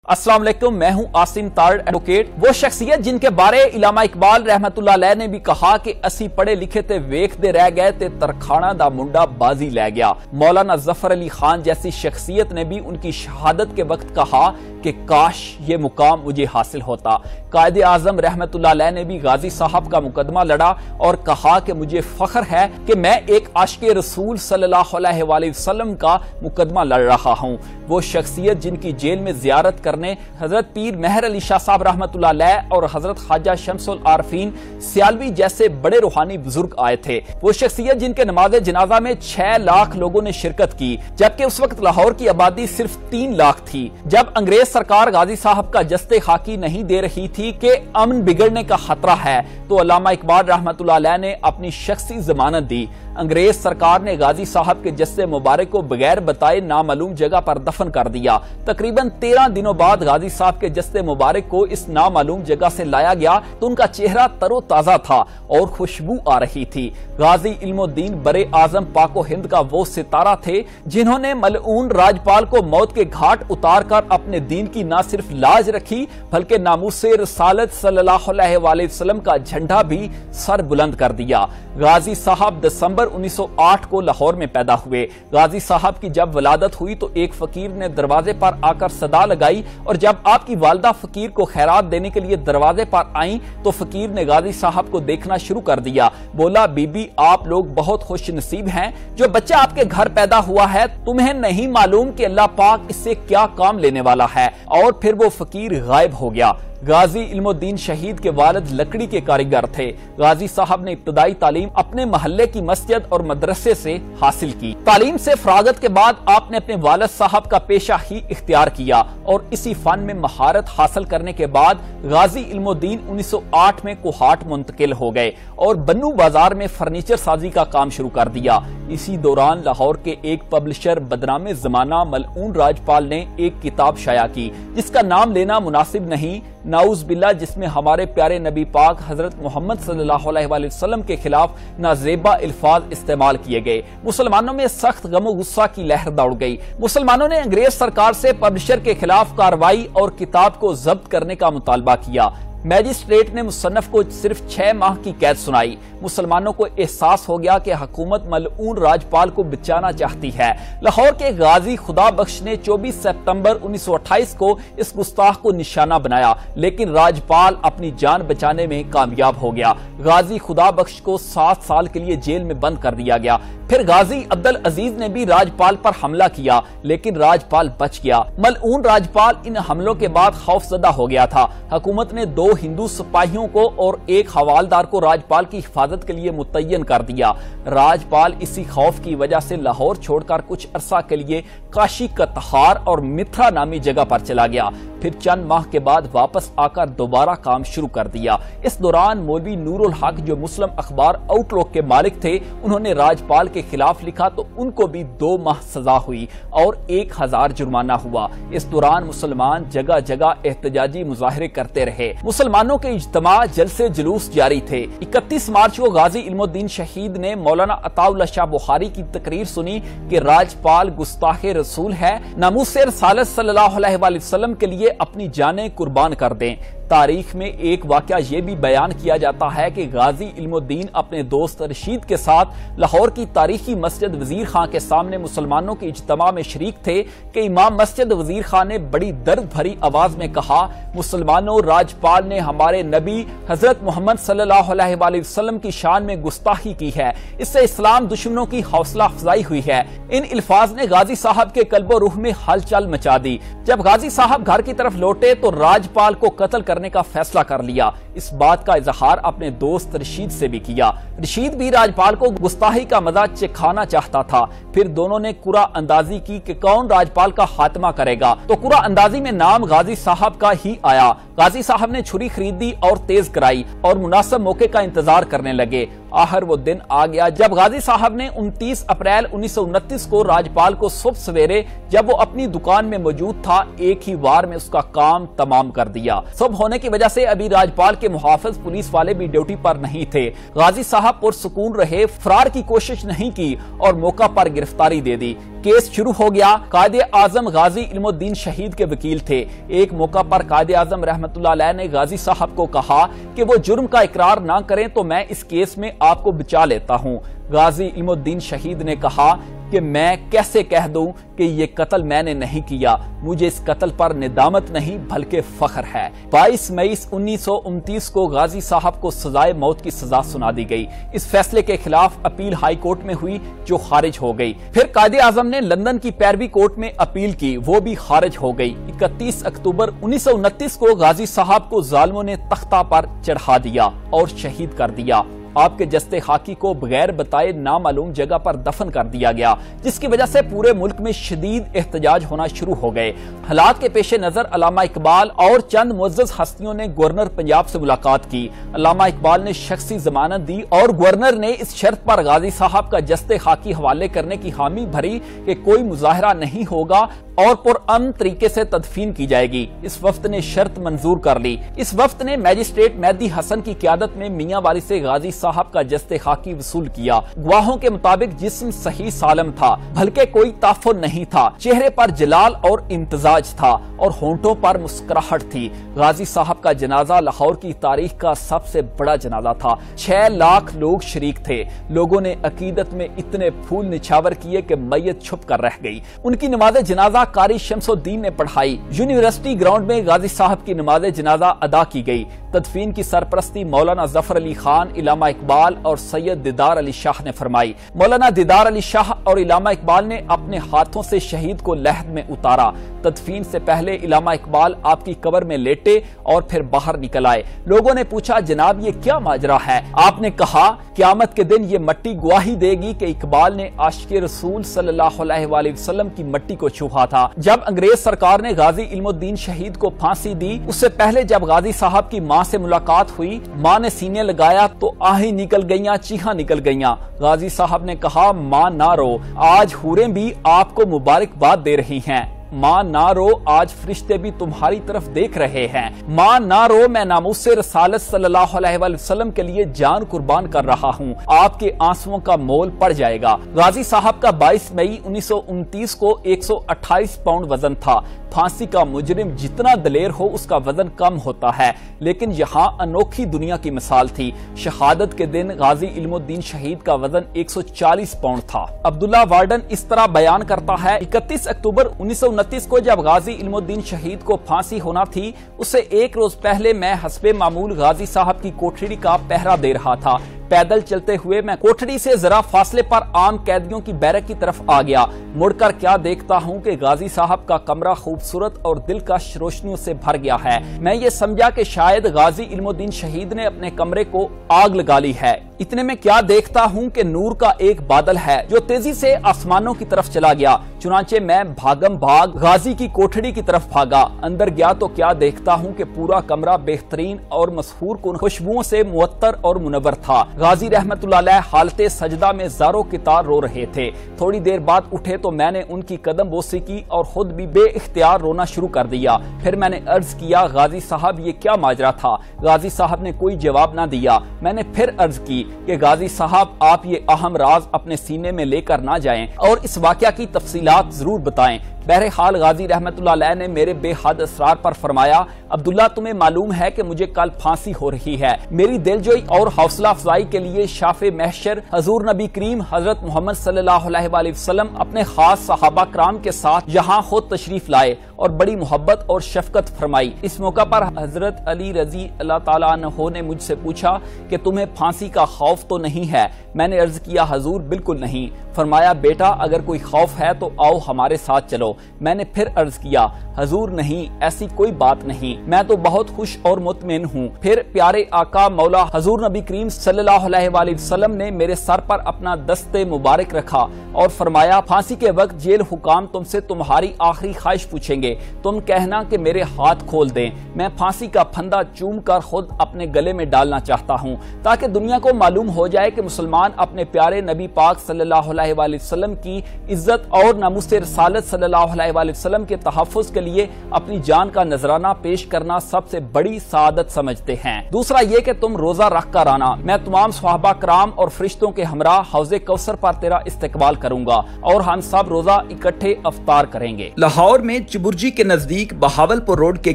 अस्सलाम वालेकुम, मैं हूं आसिम तारड़ एडवोकेट। वो शख्सियत जिनके बारे इलामा इकबाल रहमतुल्लाह अलैह ने भी कहा कि असी पढ़े लिखे ते वेखदे रह गए ते तरखाना दा मुंडा बाजी लै गया। मौलाना जफर अली खान जैसी शख्सियत ने भी उनकी शहादत के वक्त कहा कि काश ये मुकाम मुझे हासिल होता। कायदे आजम रहमतुल्लाह अलैह ने भी गाजी साहब का मुकदमा लड़ा और कहा कि मुझे फख्र है कि मैं एक आशिक़े रसूल सल्लल्लाहु अलैहि वसल्लम का मुकदमा लड़ रहा हूँ। वो शख्सियत जिनकी जेल में जियारत करने हजरत पीर मेहर अली शाह साहब रहमतुल्लाह अलैह और हजरत ख्वाजा शम्सुल आरफीन सियालवी जैसे बड़े रूहानी बुजुर्ग आए थे। वो शख्सियत जिनके नमाज जनाजा में 6 लाख लोगों ने शिरकत की, जबकि उस वक्त लाहौर की आबादी सिर्फ 3 लाख थी। जब अंग्रेज सरकार गाजी साहब का जस्ते खाकी नहीं दे रही थी कि अमन बिगड़ने का खतरा है, तो अल्लामा इकबाल रहमतुल्लाह अलैह ने अपनी शख्सी जमानत दी। अंग्रेज सरकार ने गाजी साहब के जस्से मुबारक को बगैर बताए नामालूम जगह पर दफन कर दिया। तकरीबन 13 दिनों बाद गाजी साहब के जस्से मुबारक को इस नामालूम जगह से लाया गया तो उनका चेहरा तरोताजा था और खुशबू आ रही थी। गाजी इल्मुद्दीन बरे आजम पाको हिंद का वो सितारा थे जिन्होंने मलऊन राजपाल को मौत के घाट उतार कर अपने दीन की न सिर्फ लाज रखी बल्कि नामूसे रसालत सल्लल्लाहु अलैहि वसल्लम का झंडा भी सर बुलंद कर दिया। गाजी साहब दिसंबर 1908 को लाहौर में पैदा हुए। गाजी साहब की जब वलादत हुई तो एक फकीर ने दरवाजे पर आकर सदा लगाई और जब आपकी वालदा फकीर को खैरात देने के लिए दरवाजे पर आई तो फकीर ने गाजी साहब को देखना शुरू कर दिया। बोला, बीबी आप लोग बहुत खुश नसीब हैं, जो बच्चा आपके घर पैदा हुआ है तुम्हें नहीं मालूम कि अल्लाह पाक इससे क्या काम लेने वाला है। और फिर वो फकीर गायब हो गया। गाजी इल्मुद्दीन शहीद के वालिद लकड़ी के कारीगर थे। गाजी साहब ने इब्तदाई तालीम अपने महल्ले की मस्जिद और मदरसे से हासिल की। तालीम से फरागत के बाद आपने अपने वालिद साहब का पेशा ही इख्तियार किया और इसी फन में महारत हासिल करने के बाद गाजी इल्मुद्दीन 1908 में कोहाट मुंतकिल हो गए और बन्नू बाजार में फर्नीचर साजी का काम शुरू कर दिया। इसी दौरान लाहौर के एक पब्लिशर बदनामे जमाना मलऊन राजपाल ने एक किताब शाया की जिसका नाम लेना मुनासिब नहीं, नाउज बिल्ला, जिसमें हमारे प्यारे नबी पाक हजरत मोहम्मद सल्लल्लाहु अलैहि वसल्लम के खिलाफ नाजेबा अल्फाज इस्तेमाल किए गए। मुसलमानों में सख्त गम गुस्सा की लहर दौड़ गई। मुसलमानों ने अंग्रेज सरकार से पब्लिशर के खिलाफ कार्रवाई और किताब को जब्त करने का मुतालबा किया। मैजिस्ट्रेट ने मुसन्नफ को सिर्फ 6 माह की कैद सुनाई। मुसलमानों को एहसास हो गया कि हुकूमत मलऊन राजपाल को बचाना चाहती है। लाहौर के गाजी खुदा बख्श ने 24 सितंबर 1928 को इस गुस्ताख को निशाना बनाया, लेकिन राजपाल अपनी जान बचाने में कामयाब हो गया। गाजी खुदा बख्श को 7 साल के लिए जेल में बंद कर दिया गया। फिर गाजी अब्दुल अजीज ने भी राजपाल पर हमला किया, लेकिन राजपाल बच गया। मलऊन राजपाल इन हमलों के बाद खौफजदा हो गया था। हुकूमत ने 2 हिंदू सिपाहियों को और एक हवालदार को राजपाल की हिफाजत के लिए मुतय्यन कर दिया। राजपाल इसी खौफ की वजह से लाहौर छोड़कर कुछ अरसा के लिए काशी कतहार और मिथरा नामी जगह पर चला गया। फिर चंद माह के बाद वापस आकर दोबारा काम शुरू कर दिया। इस दौरान मौलवी नूरुल हक, जो मुस्लिम अखबार आउटलुक के मालिक थे, उन्होंने राजपाल के खिलाफ लिखा तो उनको भी 2 माह सजा हुई और 1000 जुर्माना हुआ। इस दौरान मुसलमान जगह जगह एहतजाजी मुजाहरे करते रहे। मुसलमानों के इज्तिमा, जलसे जुलूस जारी थे। 31 मार्च को गाजी इल्मुद्दीन शहीद ने मौलाना अताउल्लाह शाह बुखारी की तकरीर सुनी कि राजपाल गुस्ताखे रसूल है, नामूसे रसालत सल्लल्लाहु अलैहि वसल्लम के लिए अपनी जानें कुर्बान कर दें। तारीख में एक वाकया ये भी बयान किया जाता है कि गाजी इल्मुद्दीन अपने दोस्त रशीद के साथ लाहौर की तारीखी मस्जिद वजीर खां के सामने मुसलमानों के इज्तिमा में शरीक थे कि इमाम मस्जिद वजीर खां ने बड़ी दर्द भरी आवाज में कहा, मुसलमानों, राजपाल ने हमारे नबी हजरत मोहम्मद सल्लल्लाहु अलैहि वसल्लम की शान में गुस्ताखी की है, इससे इस्लाम दुश्मनों की हौसला अफजाई हुई है। इन अल्फाज ने गाजी साहब के कल्बो रूह में हलचल मचा दी। जब गाजी साहब घर की तरफ लौटे तो राजपाल को कत्ल करने का फैसला कर लिया। इस बात का इजहार अपने दोस्त रशीद से भी किया। रशीद भी राजपाल को गुस्ताखी का मजा चखाना चाहता था। फिर दोनों ने कुरा अंदाजी की कि कौन राजपाल का खात्मा करेगा, तो कुरा अंदाजी में नाम गाजी साहब का ही आया। गाजी साहब ने छुरी खरीदी और तेज कराई और मुनासिब मौके का इंतजार करने लगे। आखिर वो दिन आ गया जब गाजी साहब ने 29 अप्रैल 1929 को राजपाल को सुबह सवेरे, जब वो अपनी दुकान में मौजूद था, एक ही वार में उसका काम तमाम कर दिया। सुबह होने की वजह से अभी राजपाल के کے محافظ پولیس والے بھی ڈیوٹی پر نہیں تھے۔ غازی صاحب پرسکون رہے، فرار کی کوشش نہیں کی اور موقع پر گرفتاری دے دی۔ کیس شروع ہو گیا۔ قائد اعظم غازی علم الدین شہید کے وکیل تھے۔ ایک موقع پر قائد اعظم رحمت اللہ علیہ نے غازی صاحب کو کہا کہ وہ جرم کا اقرار نہ کریں تو میں اس کیس میں آپ کو بچا لیتا ہوں۔ غازی علم الدین شہید نے کہا کہ میں کیسے کہہ دوں کہ یہ قتل میں نے نہیں کیا، مجھے اس قتل پر ندامت نہیں بلکہ فخر ہے۔ 22 مئی 1929 کو غازی صاحب کو سزائے موت کی سزا سنا دی گئی۔ اس فیصلے کے خلاف اپیل ہائی کورٹ میں ہوئی جو خارج ہو گئی۔ پھر قائد اعظم نے لندن کی پیروی کورٹ میں اپیل کی، وہ بھی خارج ہو گئی۔ 31 اکتوبر 1929 کو غازی صاحب کو ظالموں نے تختہ پر چڑھا دیا اور شہید کر دیا۔ آپ کے جستے خاکی کو بغیر بتائے نامعلوم جگہ پر دفن کر دیا گیا، جس کی وجہ سے پورے ملک میں شدید احتجاج ہونا شروع ہو گئے۔ حالات کے پیش نظر علامہ اقبال اور چند معزز ہستیوں نے گورنر پنجاب سے ملاقات کی۔ علامہ اقبال نے شخصی ضمانت دی اور گورنر نے اس شرط پر غازی صاحب کا جستے خاکی حوالے کرنے کی حامی بھری کہ کوئی مظاہرہ نہیں ہوگا اور پرامن طریقے سے تدفین کی جائے گی۔ اس وفد نے شرط منظور کر لی۔ اس وفد نے میجسٹریٹ مہدی حسن کی قیادت میں میاں والی سے غازی صاحب کا جستے خاکی وصول کیا۔ گواہوں کے مطابق جسم صحیح سالم تھا، بلکہ کوئی تعفن نہیں تھا۔ چہرے پر جلال اور امتزاج تھا اور ہونٹوں پر مسکراہٹ تھی۔ غازی صاحب کا جنازہ لاہور کی تاریخ کا سب سے بڑا جنازہ تھا۔ 6 لاکھ لوگ شریک تھے۔ لوگوں نے عقیدت میں اتنے پھول نچھاور کیے کہ میت چھپ کر رہ گئی۔ ان کی نماز جنازہ قاری شمس الدین نے پڑھائی۔ یونیورسٹی گراؤنڈ میں غازی صاحب کی نماز جنازہ ادا کی گئی۔ تدفین کی سرپرستی مولانا ظفر علی خان، علامہ اقبال اور سید دیدار علی شاہ نے فرمائی۔ مولانا دیدار علی شاہ اور علامہ اقبال نے اپنے ہاتھوں سے شہید کو لحد میں اتارا۔ تدفین سے پہلے علامہ اقبال آپ کی قبر میں لیٹے اور پھر باہر نکل آئے۔ لوگوں نے پوچھا جناب یہ کیا ماجرا ہے؟ آپ نے کہا قیامت کے دن یہ مٹی گواہی دے گی کہ اقبال نے عاشق رسول صلی اللہ علیہ وآلہ وسلم کی مٹی کو چھوا تھا۔ جب انگریز سرکار نے غازی علم الدین شہید کو پھانسی دی، اس سے پہلے جب غازی صاحب کی ماں سے ملاقات ہوئی، ماں نے سینے لگایا تو آہیں نکل گئیاں، چیخاں نکل گئیاں۔ غازی صاحب نے کہا ماں نہ رو، آج حوریں بھی آپ کو مبارکباد دے رہی ہیں۔ ماں نہ رو، آج فرشتے بھی تمہاری طرف دیکھ رہے ہیں۔ ماں نہ رو، میں ناموس رسالت صلی اللہ علیہ وآلہ وسلم کے لیے جان قربان کر رہا ہوں، آپ کے آنسوؤں کا مول پڑ جائے گا۔ غازی صاحب کا 22 مئی 1929 کو 128 پاؤنڈ وزن تھا۔ پھانسی کا مجرم جتنا دلیر ہو اس کا وزن کم ہوتا ہے، لیکن یہاں انوکھی دنیا کی مثال تھی۔ شہادت کے دن غازی علم الدین شہید کا وزن 140 پاؤنڈ تھا۔ عبداللہ وارڈن اس طرح بیان کرتا ہے، 31 اکتوبر 1929 کو جب غازی علم الدین شہید کو پھانسی ہونا تھی، اس سے ایک روز پہلے میں حسب معمول غازی صاحب کی کوٹھڑی کا پہرا دے رہا تھا۔ پیدل چلتے ہوئے میں کوٹھڑی سے ذرا فاصلے پر عام قیدیوں کی بیرک کی طرف آ گیا۔ مڑ کر کیا دیکھتا ہوں کہ غازی صاحب کا کمرہ خوبصورت اور دلکش روشنیوں سے بھر گیا ہے۔ میں یہ سمجھا کہ شاید غازی علم الدین شہید نے اپنے کمرے کو آگ لگا لی ہے۔ اتنے میں کیا دیکھتا ہوں کہ نور کا ایک بادل ہے جو تیزی سے آسمانوں کی طرف چلا گیا۔ چنانچہ میں بھاگم بھاگ غازی کی کوٹھڑی کی طرف بھاگا۔ اندر گیا تو کیا دیکھتا ہوں کہ پورا کمرہ بہترین اور مسحور کن خوشبوؤں سے معطر اور منور تھا۔ غازی رحمت اللہ علیہ حالت سجدہ میں زاروں کی طرح رو رہے تھے۔ تھوڑی دیر بعد اٹھے تو میں نے ان کی قدم بوسی کی اور خود بھی بے اختیار رونا شروع کر دیا۔ پھر میں نے عرض کیا غازی صاحب یہ کیا ماجرا تھا؟ غازی صاحب نے کوئی جواب نہ دیا۔ میں نے پھر عرض کی کہ غازی صاحب آپ یہ اہم راز اپنے سینے میں لے کر نہ جائیں اور اس واقعہ کی تفصیلات ضرور بتائیں۔ بہرحال غازی رحمت اللہ علیہ نے میرے بے حد اسرار پر فرمایا، عبداللہ تمہیں معلوم ہے کہ مجھے کل پھانسی ہو رہی ہے۔ میری دلجوئی اور حوصلہ افزائی کے لیے شافع محشر حضور نبی کریم حضرت محمد صلی اللہ علیہ وآلہ وسلم اپنے خاص صحابہ کرام کے ساتھ یہاں خود تشریف لائے اور بڑی محبت اور شفقت فرمائی۔ اس موقع پر حضرت علی رضی اللہ تعالیٰ عنہ نے مجھ سے پوچھا کہ تمہیں پھانسی کا خوف تو نہیں ہے؟ میں نے عرض کیا حضور بالکل نہیں۔ فرمایا بیٹا اگر کوئی خوف ہے تو آؤ ہمارے ساتھ چلو۔ میں نے پھر عرض کیا حضور نہیں، ایسی کوئی بات نہیں، میں تو بہت خوش اور مطمئن ہوں۔ پھر پیارے آقا مولا حضور نبی کریم صلی اللہ علیہ وآلہ وسلم نے میرے سر پر اپنا دست مبارک رکھا اور فرمایا پھانسی کے وقت جیل حکام تم سے تمہاری آخری خواہش پوچھیں گے، تم کہنا کہ میرے ہاتھ کھول دیں۔ میں پھانسی کا پھندا چوم کر خود اپنے گلے میں ڈالنا چاہتا ہوں تاکہ دنیا کو معلوم ہو جائے کہ مسلمان اپنے پیارے نبی پاک صلی اللہ علیہ وآلہ وسلم کی عزت اور ناموس رسالت صلی اللہ सल्लल्लाहु अलैहि वसल्लम के तहफ़्फ़ुज़ के लिए अपनी जान का नजराना पेश करना सबसे बड़ी सआदत समझते हैं। दूसरा ये कि तुम रोजा रख कर आना, मैं तमाम सहाबा कराम और फरिश्तों के हमरा हौज़े कौसर पर तेरा इस्तकबाल करूंगा और हम सब रोजा इकट्ठे अफ्तार करेंगे। लाहौर में चिबुर्जी के नजदीक बहावलपुर रोड के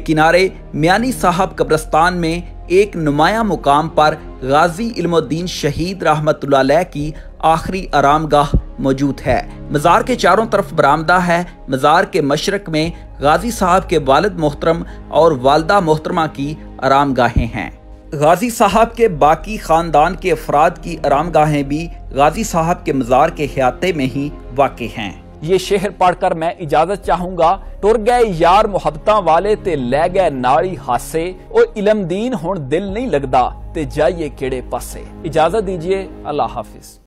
किनारे मियानी साहब कब्रिस्तान में एक नुमाया मुकाम पर गाजी इल्मुद्दीन शहीद रहमतुल्लाह अलैह की आखिरी आरामगाह मौजूद है। मज़ार के चारों तरफ बरामदा है। मज़ार के मशरक में गाजी साहब के वालिद मोहतरम और वालदा मोहतरमा की आरामगाहें हैं। गाजी साहब के बाकी खानदान के अफराद की आरामगाहें भी गाजी साहब के मज़ार के अहाते में ही वाक़ हैं। ये शेर पढ़कर मैं इजाजत चाहूंगा। टुर गए यार मुहब्बतां वाले ते लै गए नाली हासे, ओ इलम दीन हुण दिल नहीं लगदा ते जाइए केड़े पासे। इजाजत दीजिए, अल्लाह हाफिज।